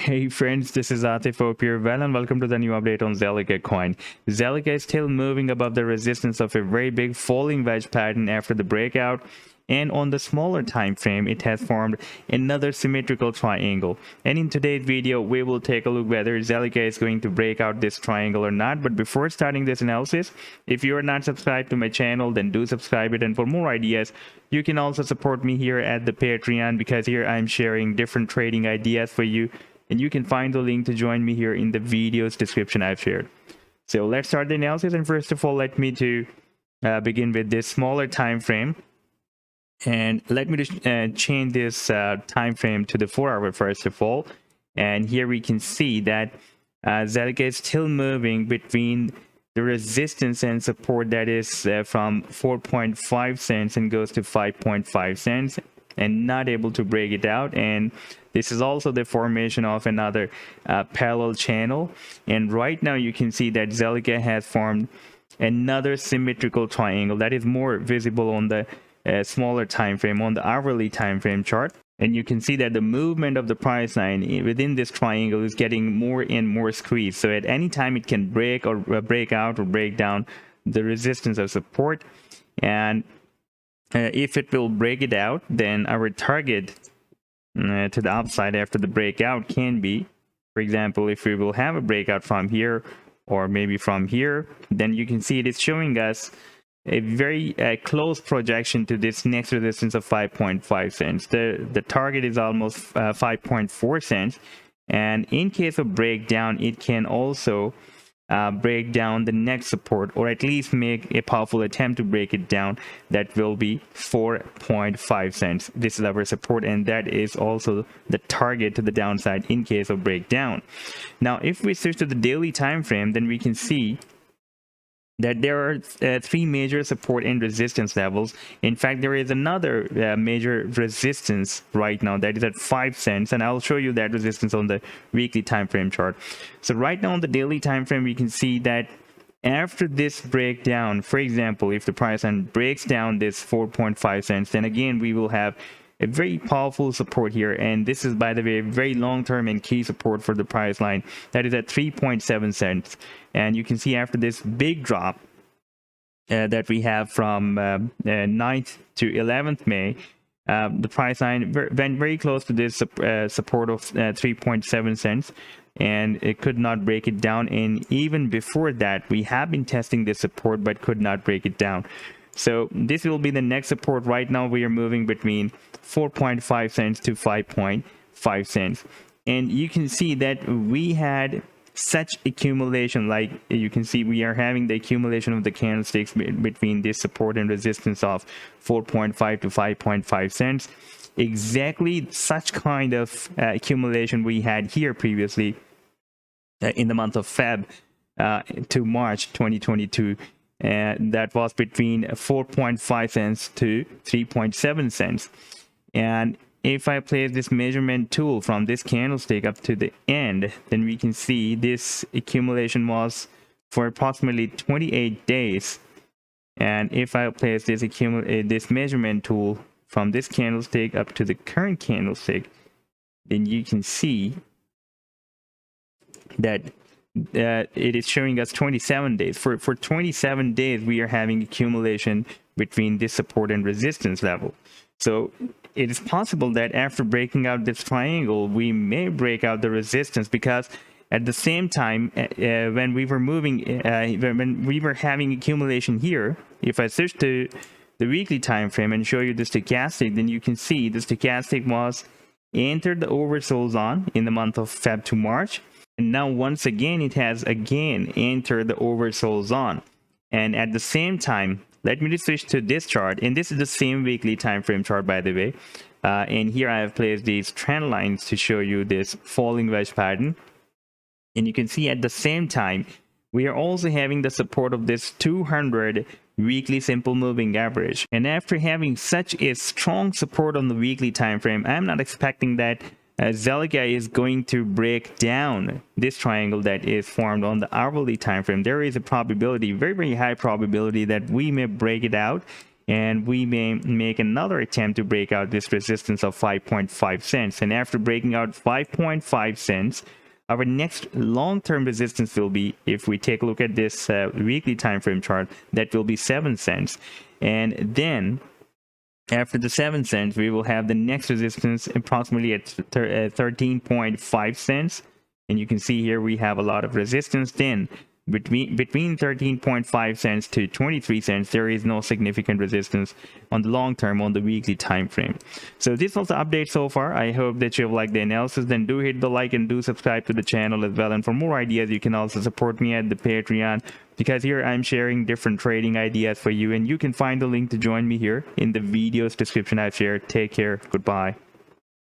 Hey friends, this is Atif. Hope you're well and welcome to the new update on Zilliqa coin. Zilliqa is still moving above the resistance of a very big falling wedge pattern after the breakout, and on the smaller time frame it has formed another symmetrical triangle. And in today's video we will take a look whether Zilliqa is going to break out this triangle or not. But before starting this analysis, if you are not subscribed to my channel, then do subscribe it, and for more ideas you can also support me here at the Patreon, because here I'm sharing different trading ideas for you, and you can find the link to join me here in the video's description I've shared. So let's start the analysis, and first of all let me to begin with this smaller time frame, and let me just change this time frame to the 4-hour first of all. And here we can see that Zilliqa is still moving between the resistance and support, that is from 4.5 cents and goes to 5.5 cents, and not able to break it out. And this is also the formation of another parallel channel. And right now you can see that Zilliqa has formed another symmetrical triangle that is more visible on the smaller time frame, on the hourly time frame chart. And you can see that the movement of the price line within this triangle is getting more and more squeezed. So at any time it can break or break out or break down the resistance or support. And if it will break it out, then our target to the upside after the breakout can be, for example, if we will have a breakout from here or maybe from here, then you can see it is showing us a very close projection to this next resistance of 5.5 cents. The target is almost 5.4 cents, and in case of breakdown it can also break down the next support, or at least make a powerful attempt to break it down. That will be 4.5 cents. This is our support, and that is also the target to the downside in case of breakdown. Now if we switch to the daily time frame, then we can see that there are three major support and resistance levels. In fact, there is another major resistance right now that is at 5 cents, and I'll show you that resistance on the weekly time frame chart. So right now on the daily time frame, we can see that after this breakdown, for example, if the price line breaks down this 4.5 cents, then again we will have a very powerful support here. And this is, by the way, a very long-term and key support for the price line that is at 3.7 cents. And you can see after this big drop that we have from 9th to 11th May, the price line went very close to this support of 3.7 cents, and it could not break it down. And even before that we have been testing this support but could not break it down. So this will be the next support. Right now we are moving between 4.5 cents to 5.5 cents. And you can see that we had such accumulation. Like you can see, we are having the accumulation of the candlesticks between this support and resistance of 4.5 to 5.5 cents. Exactly such kind of accumulation we had here previously in the month of Feb to March 2022. And that was between 4.5 cents to 3.7 cents. And if I place this measurement tool from this candlestick up to the end, then we can see this accumulation was for approximately 28 days. And if I place this measurement tool from this candlestick up to the current candlestick, then you can see that it is showing us 27 days. For 27 days we are having accumulation between this support and resistance level. So it is possible that after breaking out this triangle we may break out the resistance, because at the same time when we were moving when we were having accumulation here, if I switch to the weekly time frame and show you the stochastic, then you can see the stochastic was entered the oversold zone in the month of Feb to March. And now once again it has again entered the oversold zone. And at the same time, let me just switch to this chart, and this is the same weekly time frame chart, by the way. And here I have placed these trend lines to show you this falling wedge pattern. And you can see at the same time we are also having the support of this 200 weekly simple moving average. And after having such a strong support on the weekly time frame, I'm not expecting that Zilliqa is going to break down this triangle that is formed on the hourly time frame. There is a probability, very high probability, that we may break it out and we may make another attempt to break out this resistance of 5.5 cents. And after breaking out 5.5 cents, our next long-term resistance will be, if we take a look at this weekly time frame chart, that will be 7 cents. And then after the 7 cents, we will have the next resistance approximately at 13.5 cents. And you can see here we have a lot of resistance. Then between 13.5 cents to 23 cents, there is no significant resistance on the long term on the weekly time frame. So this was the update so far. I hope that you have liked the analysis. Then do hit the like and do subscribe to the channel as well. And for more ideas, you can also support me at the Patreon, because here I'm sharing different trading ideas for you, and you can find the link to join me here in the video's description I've shared. Take care. Goodbye.